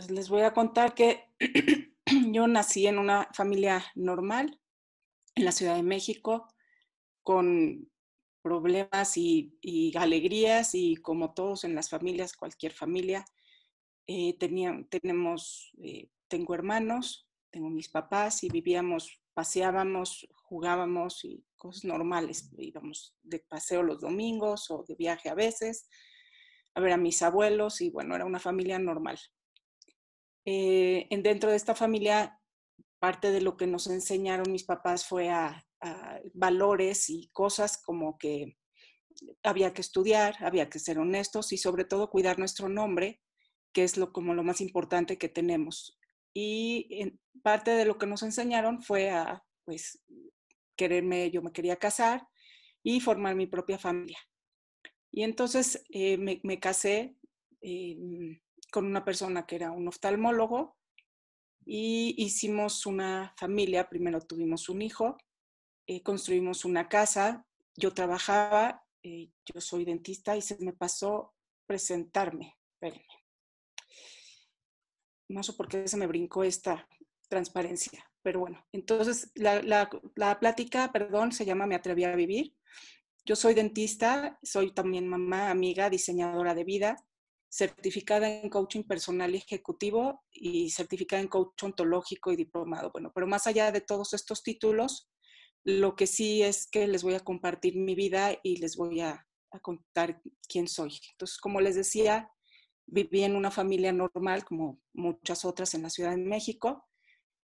Pues les voy a contar que yo nací en una familia normal en la Ciudad de México, con problemas y alegrías, y como todos en las familias, cualquier familia, tengo hermanos, tengo mis papás y vivíamos, paseábamos, jugábamos y cosas normales. Íbamos de paseo los domingos o de viaje a veces, a ver a mis abuelos y bueno, era una familia normal. Dentro de esta familia, parte de lo que nos enseñaron mis papás fue a valores y cosas como que había que estudiar, había que ser honestos y sobre todo cuidar nuestro nombre, que es como lo más importante que tenemos. Y parte de lo que nos enseñaron fue a, pues, yo me quería casar y formar mi propia familia. Y entonces me casé eh, con una persona que era un oftalmólogo y hicimos una familia. Primero tuvimos un hijo, construimos una casa, yo trabajaba, yo soy dentista y se me pasó presentarme. Espérenme. No sé por qué se me brincó esta transparencia, pero bueno, entonces la plática, perdón, se llama Me atreví a vivir. Yo soy dentista, soy también mamá, amiga, diseñadora de vida, certificada en coaching personal y ejecutivo y certificada en coach ontológico y diplomado. Bueno, pero más allá de todos estos títulos, lo que sí es que les voy a compartir mi vida y les voy a contar quién soy. Entonces, como les decía, viví en una familia normal, como muchas otras en la Ciudad de México,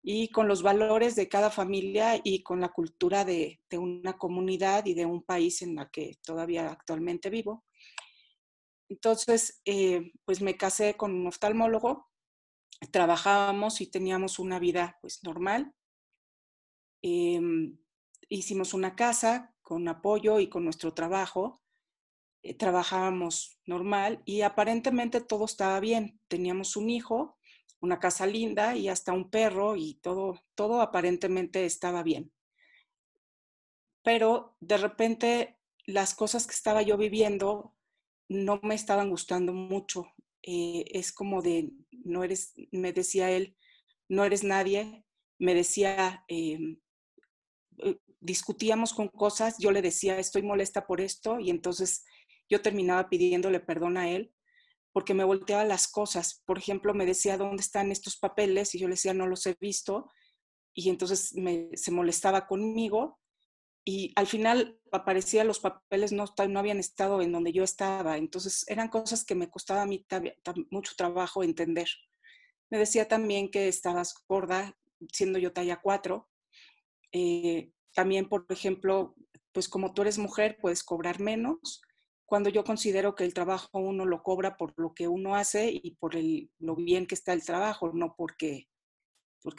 y con los valores de cada familia y con la cultura de una comunidad y de un país en la que todavía actualmente vivo. Entonces, pues me casé con un oftalmólogo, trabajábamos y teníamos una vida pues normal. Eh, Hicimos una casa con apoyo y con nuestro trabajo. Trabajábamos normal y aparentemente todo estaba bien. Teníamos un hijo, una casa linda y hasta un perro y todo aparentemente estaba bien. Pero de repente las cosas que estaba yo viviendo no me estaban gustando mucho. Es como de, no eres, me decía él, no eres nadie. Me decía, discutíamos con cosas, yo le decía, estoy molesta por esto, y entonces yo terminaba pidiéndole perdón a él porque me volteaba las cosas. Por ejemplo, me decía, ¿dónde están estos papeles? Y yo le decía, no los he visto. Y entonces se molestaba conmigo y al final aparecía los papeles no habían estado en donde yo estaba. Entonces eran cosas que me costaba a mí mucho trabajo entender. Me decía también que estabas gorda, siendo yo talla 4. También, por ejemplo, pues como tú eres mujer, puedes cobrar menos, cuando yo considero que el trabajo uno lo cobra por lo que uno hace y por lo bien que está el trabajo, no porque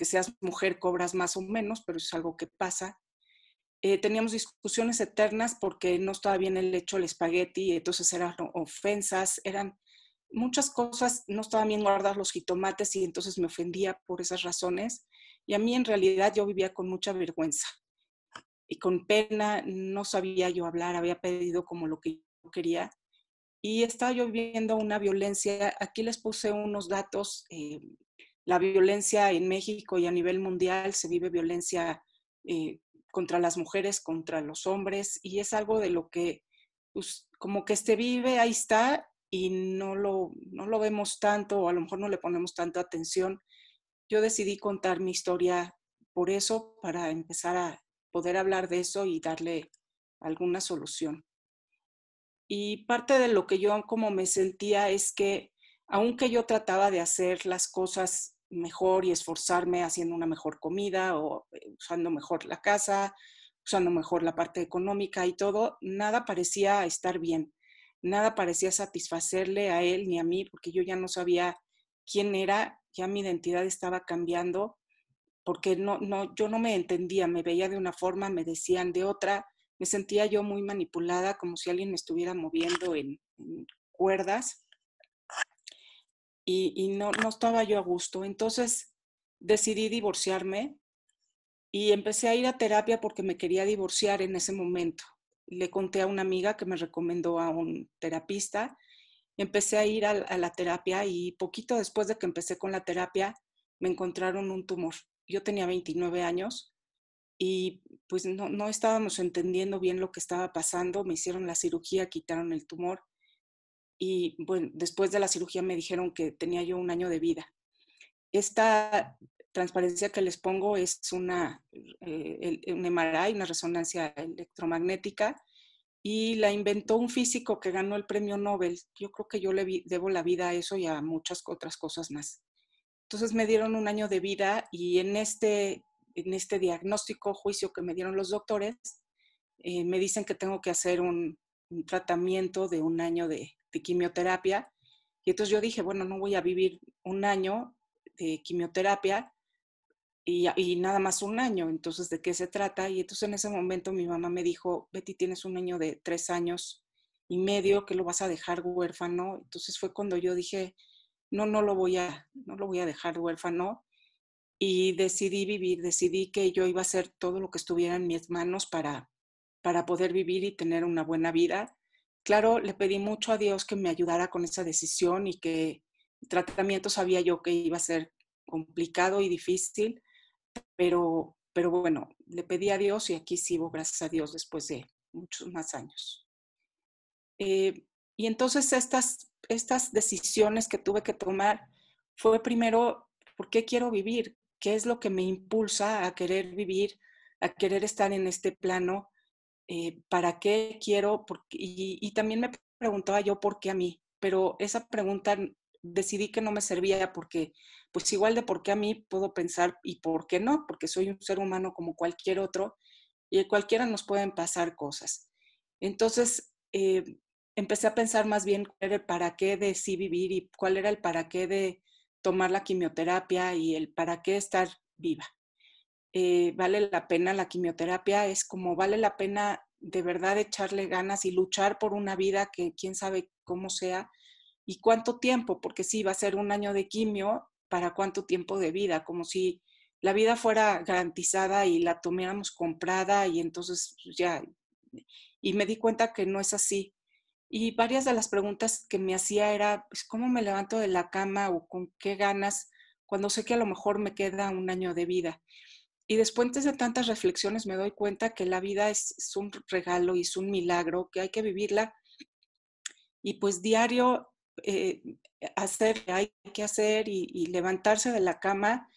seas mujer cobras más o menos, pero es algo que pasa. Teníamos discusiones eternas porque no estaba bien el hecho el espagueti, entonces eran ofensas, eran muchas cosas, no estaban bien guardados los jitomates y entonces me ofendía por esas razones. Y a mí en realidad yo vivía con mucha vergüenza y con pena, no sabía yo hablar, había pedido como lo que yo quería y estaba yo viviendo una violencia. Aquí les puse unos datos. La violencia en México y a nivel mundial se vive violencia contra las mujeres, contra los hombres, y es algo de lo que pues, como que se vive, ahí está, y no lo vemos tanto, o a lo mejor no le ponemos tanta atención. Yo decidí contar mi historia por eso, para empezar a poder hablar de eso y darle alguna solución. Y parte de lo que yo como me sentía es que, aunque yo trataba de hacer las cosas mejor y esforzarme haciendo una mejor comida o usando mejor la casa, usando mejor la parte económica y todo, nada parecía estar bien. Nada parecía satisfacerle a él ni a mí, porque yo ya no sabía quién era, ya mi identidad estaba cambiando, porque yo no me entendía, me veía de una forma, me decían de otra, me sentía yo muy manipulada, como si alguien me estuviera moviendo en cuerdas, y no estaba yo a gusto. Entonces decidí divorciarme y empecé a ir a terapia porque me quería divorciar en ese momento. Le conté a una amiga que me recomendó a un terapista empecé a ir a la terapia y poquito después de que empecé con la terapia, me encontraron un tumor. Yo tenía 29 años y pues no estábamos entendiendo bien lo que estaba pasando. Me hicieron la cirugía, quitaron el tumor y bueno, después de la cirugía me dijeron que tenía yo un año de vida. Esta transparencia que les pongo es un MRI, una resonancia electromagnética, y la inventó un físico que ganó el premio Nobel. Yo creo que yo debo la vida a eso y a muchas otras cosas más. Entonces me dieron un año de vida y en este diagnóstico, juicio que me dieron los doctores, me dicen que tengo que hacer un tratamiento de un año de quimioterapia. Y entonces yo dije, bueno, no voy a vivir un año de quimioterapia y nada más un año. Entonces, ¿de qué se trata? Y entonces en ese momento mi mamá me dijo, Betty, tienes un niño de 3 años y medio que lo vas a dejar huérfano. Entonces fue cuando yo dije, no lo voy a dejar huérfano. Y decidí vivir, decidí que yo iba a hacer todo lo que estuviera en mis manos para poder vivir y tener una buena vida. Claro, le pedí mucho a Dios que me ayudara con esa decisión y que el tratamiento sabía yo que iba a ser complicado y difícil, pero bueno, le pedí a Dios y aquí sigo, gracias a Dios, después de muchos más años. Y entonces estas decisiones que tuve que tomar fue primero, ¿por qué quiero vivir? ¿Qué es lo que me impulsa a querer vivir, a querer estar en este plano? ¿Para qué quiero? Y también me preguntaba yo por qué a mí, pero esa pregunta decidí que no me servía porque pues igual de por qué a mí puedo pensar y por qué no, porque soy un ser humano como cualquier otro y a cualquiera nos pueden pasar cosas. Entonces, empecé a pensar más bien cuál era el para qué de sí vivir y cuál era el para qué de tomar la quimioterapia y el para qué estar viva. Vale la pena la quimioterapia, es como vale la pena de verdad echarle ganas y luchar por una vida que quién sabe cómo sea y cuánto tiempo, porque sí, va a ser un año de quimio, ¿para cuánto tiempo de vida? Como si la vida fuera garantizada y la tomáramos comprada y entonces pues, ya, y me di cuenta que no es así. Y varias de las preguntas que me hacía era, pues, ¿cómo me levanto de la cama o con qué ganas cuando sé que a lo mejor me queda un año de vida? Y después de tantas reflexiones me doy cuenta que la vida es un regalo y es un milagro, que hay que vivirla y pues diario eh, hacer lo que hay que hacer y levantarse de la cama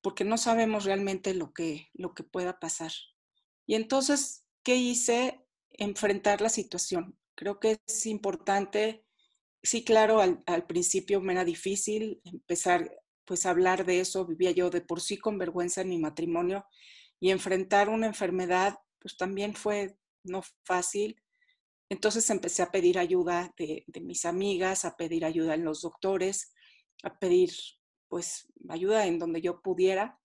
porque no sabemos realmente lo que pueda pasar. Y entonces, ¿qué hice? Enfrentar la situación. Creo que es importante. Sí, claro, al principio me era difícil empezar pues a hablar de eso. Vivía yo de por sí con vergüenza en mi matrimonio y enfrentar una enfermedad pues también fue no fácil. Entonces empecé a pedir ayuda de mis amigas, a pedir ayuda en los doctores, a pedir pues ayuda en donde yo pudiera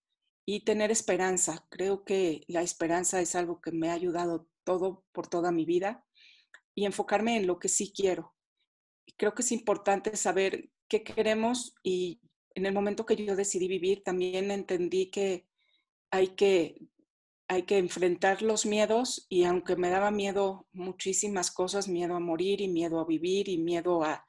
y tener esperanza. Creo que la esperanza es algo que me ha ayudado todo por toda mi vida y enfocarme en lo que sí quiero. Creo que es importante saber qué queremos y en el momento que yo decidí vivir también entendí que hay que, hay que enfrentar los miedos y aunque me daba miedo muchísimas cosas, miedo a morir y miedo a vivir y miedo a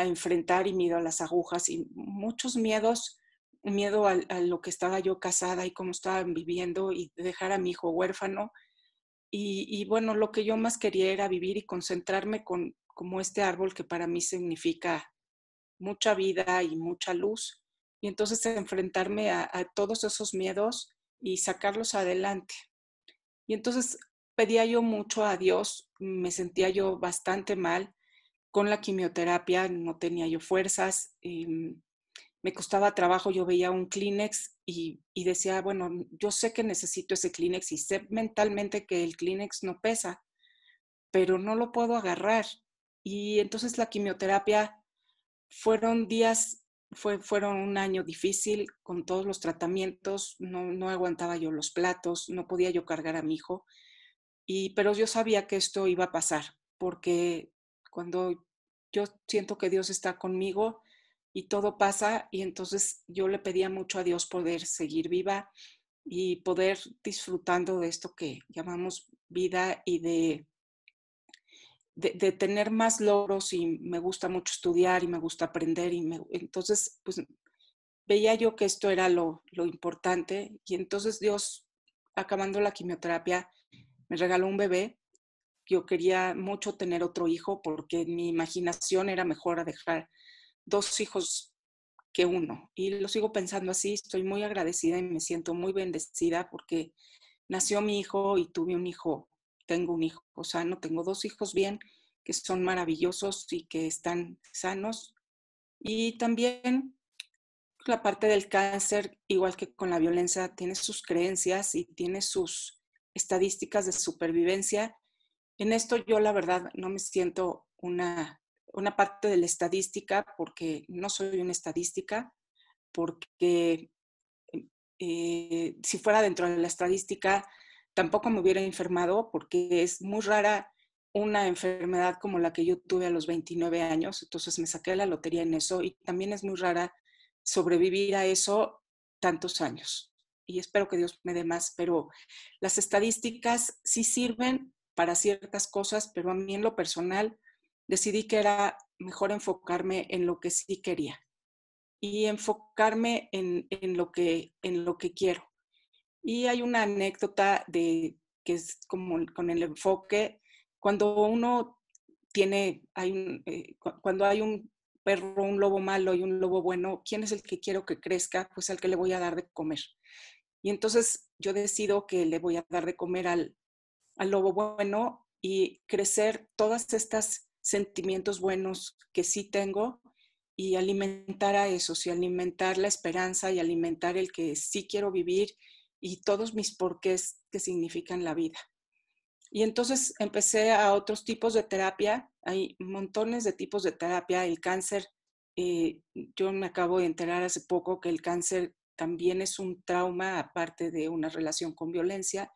enfrentar y miedo a las agujas y muchos miedos, miedo a lo que estaba yo casada y cómo estaban viviendo y dejar a mi hijo huérfano. Y bueno, lo que yo más quería era vivir y concentrarme con como este árbol que para mí significa mucha vida y mucha luz. Y entonces enfrentarme a todos esos miedos y sacarlos adelante. Y entonces pedía yo mucho a Dios, me sentía yo bastante mal con la quimioterapia, no tenía yo fuerzas, me costaba trabajo, yo veía un Kleenex y decía, bueno, yo sé que necesito ese Kleenex y sé mentalmente que el Kleenex no pesa, pero no lo puedo agarrar. Y entonces la quimioterapia fueron días, fueron un año difícil con todos los tratamientos, no aguantaba yo los platos, no podía yo cargar a mi hijo, pero yo sabía que esto iba a pasar, porque cuando yo siento que Dios está conmigo y todo pasa, y entonces yo le pedía mucho a Dios poder seguir viva y poder disfrutando de esto que llamamos vida y de tener más logros y me gusta mucho estudiar y me gusta aprender. Entonces, pues veía yo que esto era lo importante y entonces Dios, acabando la quimioterapia, me regaló un bebé. Yo quería mucho tener otro hijo porque en mi imaginación era mejor dejar 2 hijos que uno. Y lo sigo pensando así, estoy muy agradecida y me siento muy bendecida porque nació mi hijo y tuve un hijo, tengo un hijo sano, tengo 2 hijos bien, que son maravillosos y que están sanos. Y también la parte del cáncer, igual que con la violencia, tiene sus creencias y tiene sus estadísticas de supervivencia. En esto yo la verdad no me siento una parte de la estadística porque no soy una estadística, porque si fuera dentro de la estadística tampoco me hubiera enfermado porque es muy rara una enfermedad como la que yo tuve a los 29 años, entonces me saqué la lotería en eso y también es muy rara sobrevivir a eso tantos años. Y espero que Dios me dé más, pero las estadísticas sí sirven para ciertas cosas, pero a mí en lo personal decidí que era mejor enfocarme en lo que sí quería y enfocarme en lo que quiero. Y hay una anécdota que es como con el enfoque, cuando uno cuando hay un perro, un lobo malo y un lobo bueno, ¿quién es el que quiero que crezca? Pues al que le voy a dar de comer. Y entonces yo decido que le voy a dar de comer al lobo bueno y crecer todas estas sentimientos buenos que sí tengo y alimentar a esos y alimentar la esperanza y alimentar el que sí quiero vivir y todos mis porqués que significan la vida. Y entonces empecé a otros tipos de terapia, hay montones de tipos de terapia, el cáncer, yo me acabo de enterar hace poco que el cáncer también es un trauma aparte de una relación con violencia,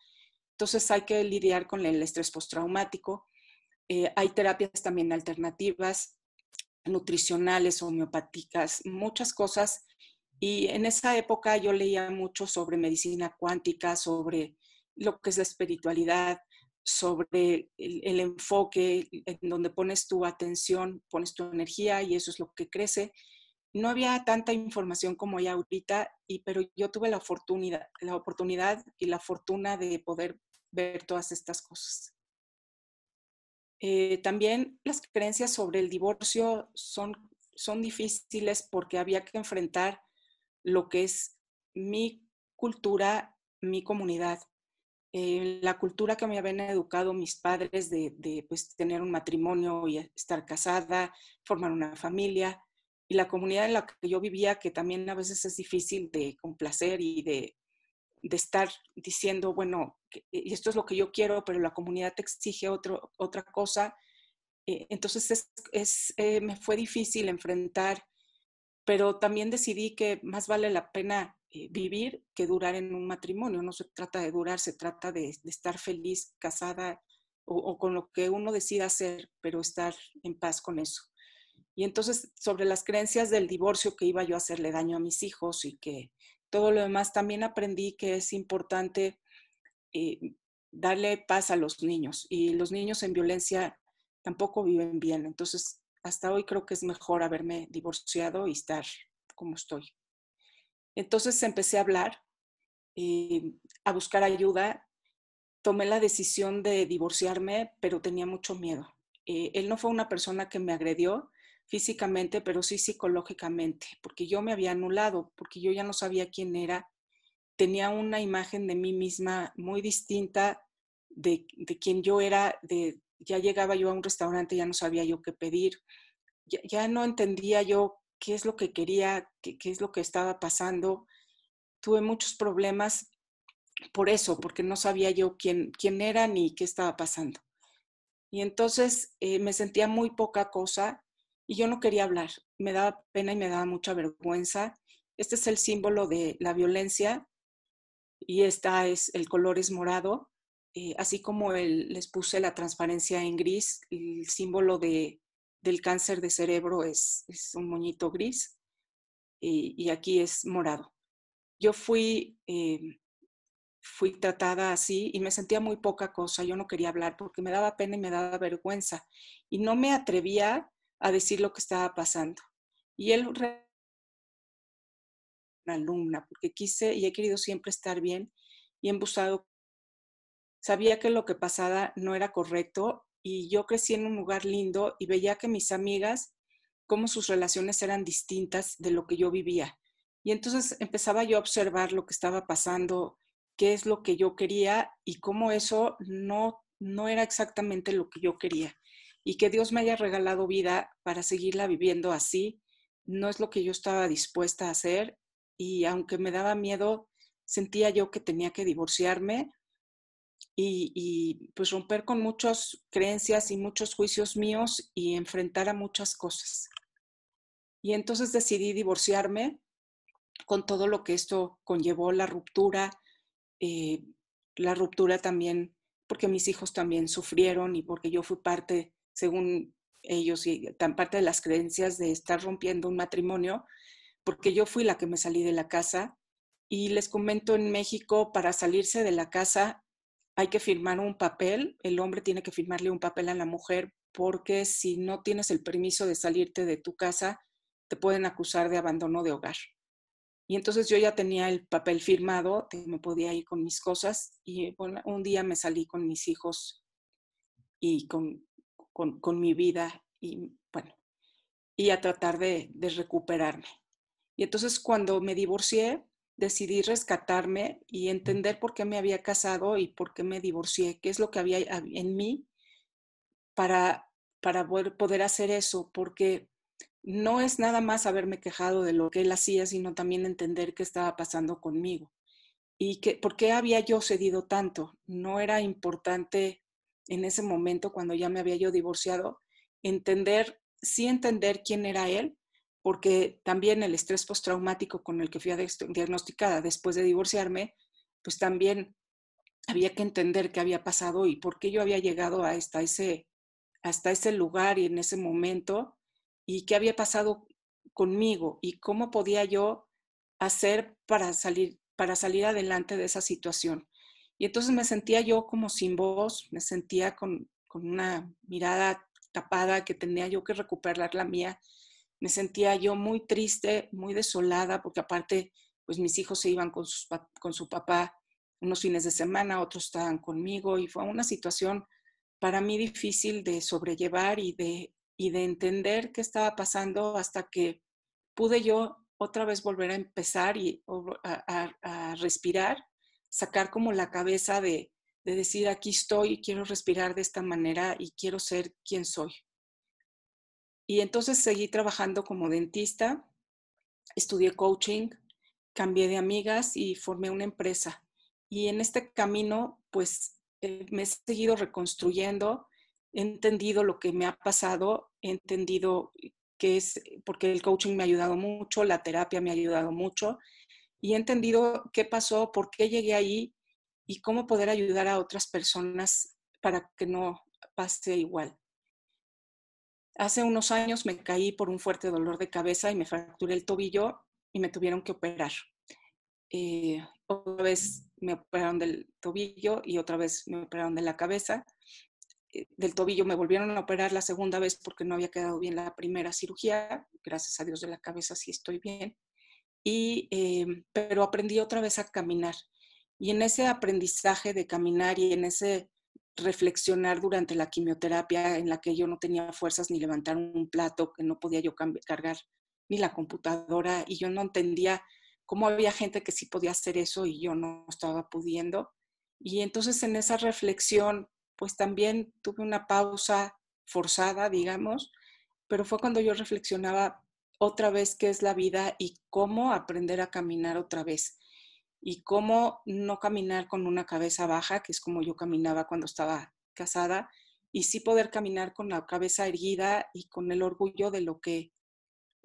entonces hay que lidiar con el estrés postraumático. Hay terapias también alternativas, nutricionales, homeopáticas, muchas cosas. Y en esa época yo leía mucho sobre medicina cuántica, sobre lo que es la espiritualidad, sobre el enfoque en donde pones tu atención, pones tu energía y eso es lo que crece. No había tanta información como hay ahorita, pero yo tuve la oportunidad y la fortuna de poder ver todas estas cosas. También las creencias sobre el divorcio son difíciles porque había que enfrentar lo que es mi cultura, mi comunidad, la cultura que me habían educado mis padres de pues, tener un matrimonio y estar casada, formar una familia, y la comunidad en la que yo vivía, que también a veces es difícil de complacer y de estar diciendo, bueno, esto es lo que yo quiero, pero la comunidad te exige otra cosa. Entonces me fue difícil enfrentar, pero también decidí que más vale la pena vivir que durar en un matrimonio. No se trata de durar, se trata de estar feliz, casada o con lo que uno decida hacer, pero estar en paz con eso. Y entonces, sobre las creencias del divorcio, que iba yo a hacerle daño a mis hijos y que todo lo demás, también aprendí que es importante eh, darle paz a los niños. Y los niños en violencia tampoco viven bien. Entonces, hasta hoy creo que es mejor haberme divorciado y estar como estoy. Entonces empecé a hablar, a buscar ayuda. Tomé la decisión de divorciarme, pero tenía mucho miedo. Él no fue una persona que me agredió físicamente, pero sí psicológicamente, porque yo me había anulado, porque yo ya no sabía quién era, tenía una imagen de mí misma muy distinta de quien yo era, ya llegaba yo a un restaurante, ya no sabía yo qué pedir, ya no entendía yo qué es lo que quería, qué es lo que estaba pasando. Tuve muchos problemas por eso, porque no sabía yo quién era ni qué estaba pasando. Y entonces me sentía muy poca cosa y yo no quería hablar. Me daba pena y me daba mucha vergüenza. Este es el símbolo de la violencia y el color es morado, así como les puse la transparencia en gris, el símbolo del cáncer de cerebro es un moñito gris y aquí es morado. Yo fui fui tratada así y me sentía muy poca cosa. Yo no quería hablar porque me daba pena y me daba vergüenza. Y no me atrevía a decir lo que estaba pasando. Y él, una alumna, porque quise y he querido siempre estar bien y he buscado. Sabía que lo que pasaba no era correcto y yo crecí en un lugar lindo y veía que mis amigas, cómo sus relaciones eran distintas de lo que yo vivía. Y entonces empezaba yo a observar lo que estaba pasando, qué es lo que yo quería y cómo eso no era exactamente lo que yo quería. Y que Dios me haya regalado vida para seguirla viviendo así, no es lo que yo estaba dispuesta a hacer. Y aunque me daba miedo, sentía yo que tenía que divorciarme y pues romper con muchas creencias y muchos juicios míos y enfrentar a muchas cosas. Y entonces decidí divorciarme con todo lo que esto conllevó, eh, la ruptura también, porque mis hijos también sufrieron y porque yo fui parte, según ellos, y tan parte de las creencias de estar rompiendo un matrimonio, porque yo fui la que me salí de la casa. Y les comento, en México, para salirse de la casa hay que firmar un papel, el hombre tiene que firmarle un papel a la mujer, porque si no tienes el permiso de salirte de tu casa, te pueden acusar de abandono de hogar. Y entonces yo ya tenía el papel firmado, me podía ir con mis cosas y bueno, un día me salí con mis hijos y con mi vida y bueno, y a tratar de recuperarme. Y entonces cuando me divorcié, decidí rescatarme y entender por qué me había casado y por qué me divorcié, qué es lo que había en mí para, para poder hacer eso, porque no es nada más haberme quejado de lo que él hacía, sino también entender qué estaba pasando conmigo y que, por qué había yo cedido tanto. No era importante en ese momento, cuando ya me había yo divorciado, sí entender quién era él, porque también el estrés postraumático con el que fui diagnosticada después de divorciarme, pues también había que entender qué había pasado y por qué yo había llegado hasta ese lugar y en ese momento, y qué había pasado conmigo y cómo podía yo hacer para salir adelante de esa situación. Y entonces me sentía yo como sin voz, me sentía con una mirada tapada, que tenía yo que recuperar la mía. Me sentía yo muy triste, muy desolada, porque aparte, pues mis hijos se iban con su papá unos fines de semana, otros estaban conmigo y fue una situación para mí difícil de sobrellevar y de entender qué estaba pasando hasta que pude yo otra vez volver a empezar y a respirar, sacar como la cabeza de decir, aquí estoy, quiero respirar de esta manera y quiero ser quien soy. Y entonces seguí trabajando como dentista, estudié coaching, cambié de amigas y formé una empresa. Y en este camino, pues me he seguido reconstruyendo, he entendido lo que me ha pasado, he entendido que es, porque el coaching me ha ayudado mucho, la terapia me ha ayudado mucho, y he entendido qué pasó, por qué llegué ahí y cómo poder ayudar a otras personas para que no pase igual. Hace unos años me caí por un fuerte dolor de cabeza y me fracturé el tobillo y me tuvieron que operar. Otra vez me operaron del tobillo y otra vez me operaron de la cabeza. Del tobillo me volvieron a operar la segunda vez porque no había quedado bien la primera cirugía. Gracias a Dios, de la cabeza sí estoy bien. Pero aprendí otra vez a caminar. Y en ese aprendizaje de caminar y en ese reflexionar durante la quimioterapia, en la que yo no tenía fuerzas ni levantar un plato, que no podía yo cargar ni la computadora, y yo no entendía cómo había gente que sí podía hacer eso y yo no estaba pudiendo. Y entonces en esa reflexión, pues también tuve una pausa forzada, digamos, pero fue cuando yo reflexionaba otra vez qué es la vida y cómo aprender a caminar otra vez y cómo no caminar con una cabeza baja, que es como yo caminaba cuando estaba casada, y sí poder caminar con la cabeza erguida y con el orgullo de lo que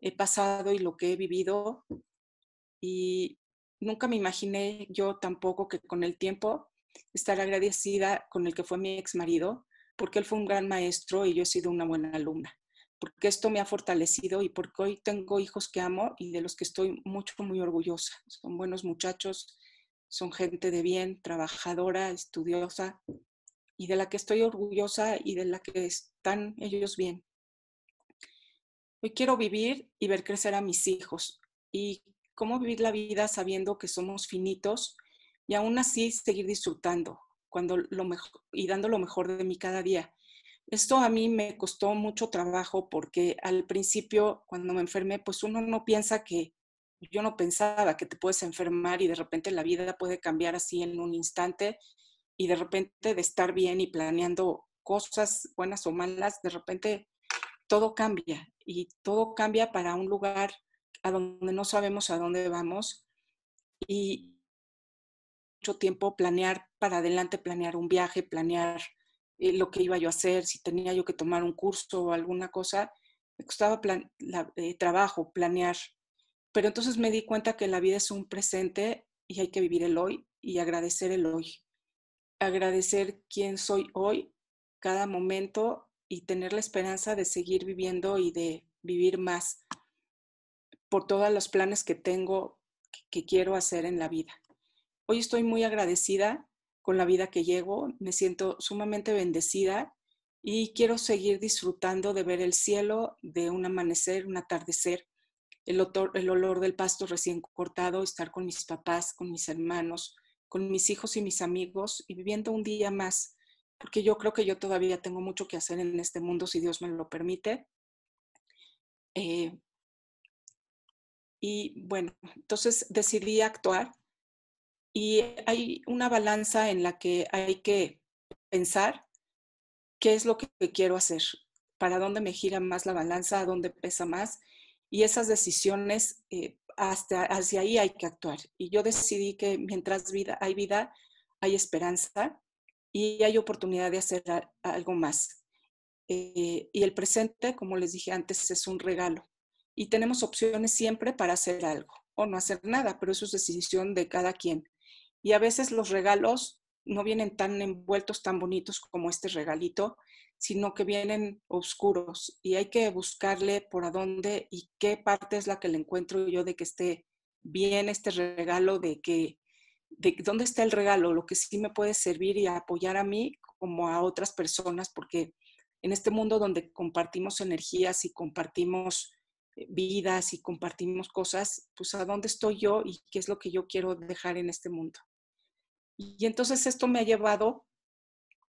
he pasado y lo que he vivido. Y nunca me imaginé yo tampoco que con el tiempo estar agradecida con el que fue mi ex marido, porque él fue un gran maestro y yo he sido una buena alumna, porque esto me ha fortalecido y porque hoy tengo hijos que amo y de los que estoy mucho, muy orgullosa. Son buenos muchachos, son gente de bien, trabajadora, estudiosa y de la que estoy orgullosa y de la que están ellos bien. Hoy quiero vivir y ver crecer a mis hijos y cómo vivir la vida sabiendo que somos finitos y aún así seguir disfrutando y dando lo mejor de mí cada día. Esto a mí me costó mucho trabajo porque al principio, cuando me enfermé, pues uno no piensa que, yo no pensaba que te puedes enfermar y de repente la vida puede cambiar así en un instante y de repente de estar bien y planeando cosas buenas o malas, de repente todo cambia y todo cambia para un lugar a donde no sabemos a dónde vamos y mucho tiempo planear para adelante, planear un viaje, planear lo que iba yo a hacer, si tenía yo que tomar un curso o alguna cosa, me costaba trabajo planear. Pero entonces me di cuenta que la vida es un presente y hay que vivir el hoy y agradecer el hoy. Agradecer quién soy hoy, cada momento y tener la esperanza de seguir viviendo y de vivir más por todos los planes que tengo, que quiero hacer en la vida. Hoy estoy muy agradecida con la vida que llevo, me siento sumamente bendecida y quiero seguir disfrutando de ver el cielo, de un amanecer, un atardecer, el olor del pasto recién cortado, estar con mis papás, con mis hermanos, con mis hijos y mis amigos y viviendo un día más, porque yo creo que yo todavía tengo mucho que hacer en este mundo si Dios me lo permite. Y bueno, entonces decidí actuar y hay una balanza en la que hay que pensar qué es lo que quiero hacer, para dónde me gira más la balanza, a dónde pesa más, y esas decisiones, hasta hacia ahí hay que actuar. Y yo decidí que mientras vida, hay esperanza y hay oportunidad de hacer algo más. Y el presente, como les dije antes, es un regalo. Y tenemos opciones siempre para hacer algo o no hacer nada, pero eso es decisión de cada quien. Y a veces los regalos no vienen tan envueltos, tan bonitos como este regalito, sino que vienen oscuros y hay que buscarle por a dónde y qué parte es la que le encuentro yo de que esté bien este regalo, de dónde está el regalo, lo que sí me puede servir y apoyar a mí como a otras personas, porque en este mundo donde compartimos energías y compartimos vidas y compartimos cosas, pues a dónde estoy yo y qué es lo que yo quiero dejar en este mundo. Y entonces esto me ha llevado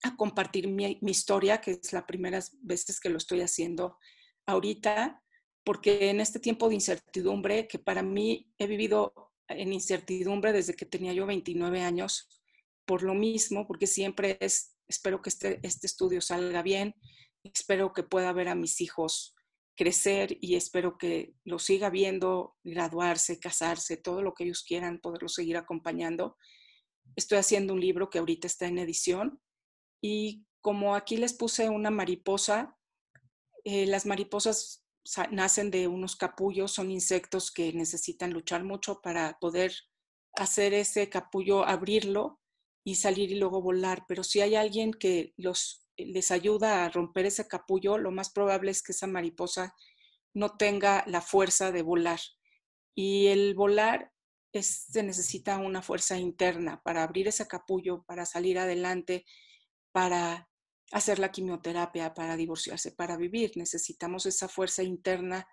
a compartir mi historia, que es la primera vez que lo estoy haciendo ahorita, porque en este tiempo de incertidumbre, que para mí he vivido en incertidumbre desde que tenía yo 29 años, por lo mismo, porque siempre espero que este estudio salga bien, espero que pueda ver a mis hijos crecer y espero que los siga viendo, graduarse, casarse, todo lo que ellos quieran, poderlos seguir acompañando. Estoy haciendo un libro que ahorita está en edición y como aquí les puse una mariposa, las mariposas nacen de unos capullos, son insectos que necesitan luchar mucho para poder hacer ese capullo, abrirlo y salir y luego volar. Pero si hay alguien que les ayuda a romper ese capullo, lo más probable es que esa mariposa no tenga la fuerza de volar. Y el volar se necesita una fuerza interna para abrir ese capullo, para salir adelante, para hacer la quimioterapia, para divorciarse, para vivir. Necesitamos esa fuerza interna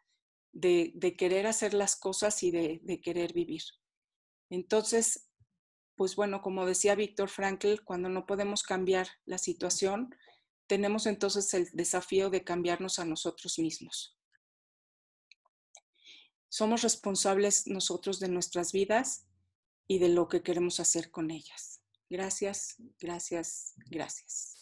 de querer hacer las cosas y de querer vivir. Entonces, pues bueno, como decía Víctor Frankl, cuando no podemos cambiar la situación, tenemos entonces el desafío de cambiarnos a nosotros mismos. Somos responsables nosotros de nuestras vidas y de lo que queremos hacer con ellas. Gracias, gracias, gracias.